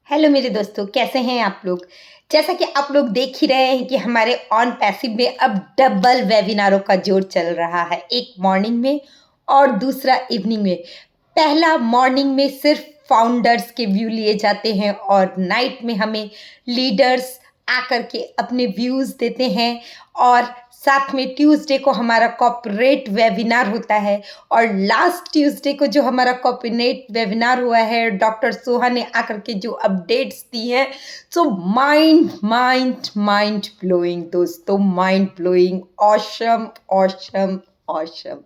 Hello मेरे दोस्तों, कैसे हैं आप लोग। जैसा कि आप लोग देख ही रहे हैं कि हमारे ऑन पैसिव में अब डबल वेबिनारों का जोर चल रहा है, एक मॉर्निंग में और दूसरा इवनिंग में। पहला मॉर्निंग में सिर्फ फाउंडर्स के व्यू लिए जाते हैं और नाइट में हमें लीडर्स आकर के अपने व्यूज़ देते हैं। और साथ में ट्यूसडे को हमारा कॉर्पोरेट वेबिनार होता है और लास्ट ट्यूसडे को जो हमारा कॉर्पोरेट वेबिनार हुआ है, डॉक्टर सोहा ने आकर के जो अपडेट्स दी हैं, so mind mind mind blowing दोस्तों, mind blowing, awesome awesome awesome.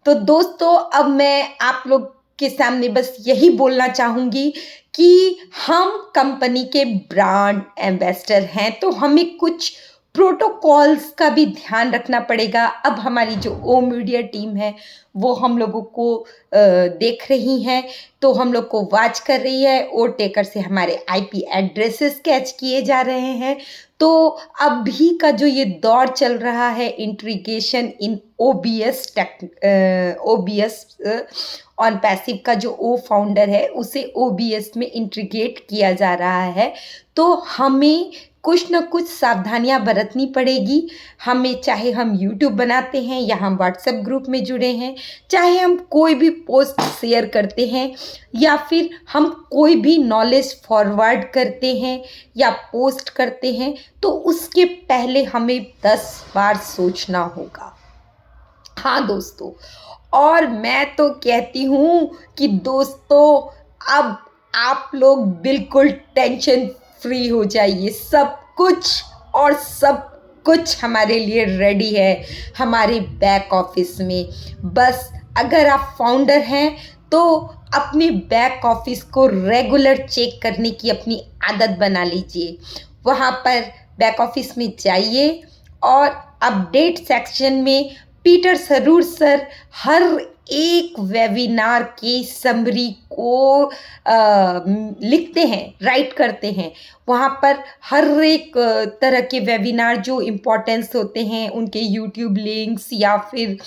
तो दोस्तों, अब मैं आप लोग के सामने बस यही बोलना चाहूँगी कि हम कंपनी के ब्रांड एम्बेसडर हैं, तो हमें कुछ प्रोटोकॉल्स का भी ध्यान रखना पड़ेगा। अब हमारी जो ओ मीडिया टीम है वो हम लोगों को देख रही हैं, तो हम लोग को वॉच कर रही है। ओ टेकर से हमारे आईपी एड्रेसेस कैच किए जा रहे हैं। तो अभी का जो ये दौर चल रहा है, integration in OBS on passive का जो ओ फाउंडर है उसे ओबीएस में इंट्रीगेट किया जा रहा है, तो हमें कुछ न कुछ सावधानियां बरतनी पड़ेगी। हमें, चाहे हम यूट्यूब बनाते हैं या हम व्हाट्सएप ग्रुप में जुड़े हैं, चाहे हम कोई भी पोस्ट शेयर करते हैं या फिर हम कोई भी नॉलेज फॉरवर्ड करते हैं या पोस्ट करते हैं, तो उसके पहले हमें 10 बार सोचना होगा। हाँ दोस्तों, और मैं तो कहती हूँ कि दोस्तों, अब आप लोग बिल्कुल टेंशन फ्री हो जाइए। सब कुछ और सब कुछ हमारे लिए रेडी है हमारे बैक ऑफिस में। बस अगर आप फाउंडर हैं तो अपने बैक ऑफिस को रेगुलर चेक करने की अपनी आदत बना लीजिए। वहाँ पर बैक ऑफिस में जाइए और अपडेट सेक्शन में पीटर सरूर सर हर एक वेबिनार की समरी को लिखते हैं, राइट करते हैं। वहाँ पर हर एक तरह के वेबिनार जो इम्पोर्टेंस होते हैं, उनके यूट्यूब लिंक्स या फिर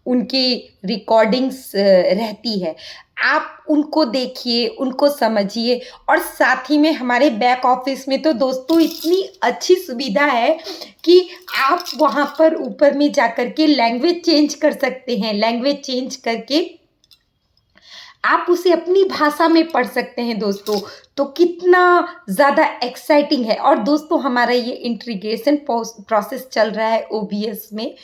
उनकी रिकॉर्डिंग्स रहती है। आप उनको देखिए, उनको समझिए। और साथ ही में हमारे बैक ऑफिस में तो दोस्तों इतनी अच्छी सुविधा है कि आप वहाँ पर ऊपर में जाकर के लैंग्वेज चेंज कर सकते हैं। लैंग्वेज चेंज करके आप उसे अपनी भाषा में पढ़ सकते हैं दोस्तों। तो कितना ज़्यादा एक्साइटिंग है। और दोस्तों, हमारा ये इंटीग्रेशन प्रोसेस चल रहा है ओबीएस में,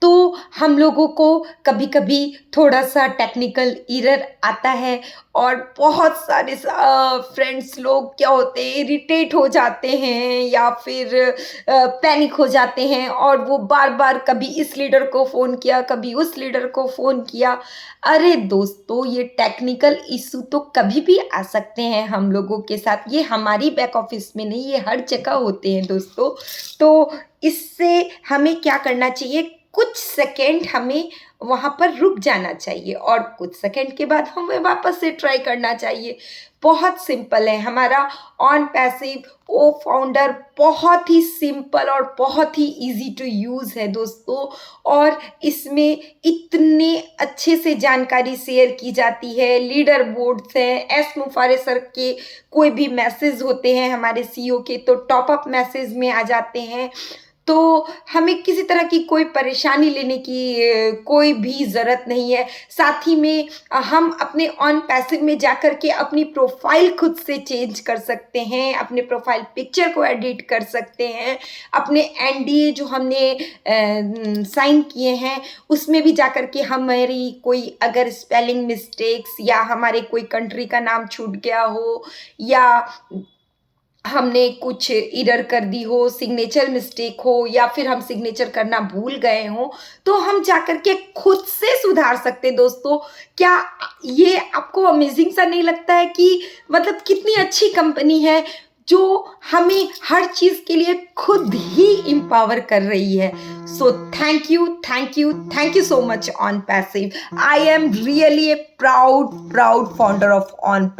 तो हम लोगों को कभी कभी थोड़ा सा टेक्निकल एरर आता है और बहुत सारे फ्रेंड्स लोग क्या होते हैं, इरिटेट हो जाते हैं या फिर पैनिक हो जाते हैं और वो बार बार कभी इस लीडर को फ़ोन किया, कभी उस लीडर को फ़ोन किया। अरे दोस्तों, ये टेक्निकल इशू तो कभी भी आ सकते हैं हम लोगों के साथ। ये हमारी बैक ऑफिस में नहीं, ये हर जगह होते हैं दोस्तों। तो इससे हमें क्या करना चाहिए, कुछ सेकेंड हमें वहाँ पर रुक जाना चाहिए और कुछ सेकेंड के बाद हमें वापस से ट्राई करना चाहिए। बहुत सिंपल है हमारा ऑन पैसिव ओ फाउंडर, बहुत ही सिंपल और बहुत ही इजी टू यूज़ है दोस्तों। और इसमें इतने अच्छे से जानकारी शेयर की जाती है। लीडर बोर्ड्स हैं, एस मुफारे सर के कोई भी मैसेज होते हैं हमारे सीईओ के, तो टॉपअप मैसेज में आ जाते हैं। तो हमें किसी तरह की कोई परेशानी लेने की कोई भी ज़रूरत नहीं है। साथ ही में हम अपने ऑन पैसिव में जाकर के अपनी प्रोफाइल खुद से चेंज कर सकते हैं, अपने प्रोफाइल पिक्चर को एडिट कर सकते हैं, अपने एनडीए जो हमने साइन किए हैं उसमें भी जाकर के हमारी कोई अगर स्पेलिंग मिस्टेक्स या हमारे कोई कंट्री का नाम छूट गया हो या हमने कुछ एरर कर दी हो, सिग्नेचर मिस्टेक हो या फिर हम सिग्नेचर करना भूल गए हो, तो हम जाकर के खुद से सुधार सकते दोस्तों। क्या ये आपको अमेजिंग सा नहीं लगता है कि मतलब कितनी अच्छी कंपनी है जो हमें हर चीज़ के लिए खुद ही एम्पावर कर रही है। So thank you, thank you, thank you so much on passive. I am really a proud founder of on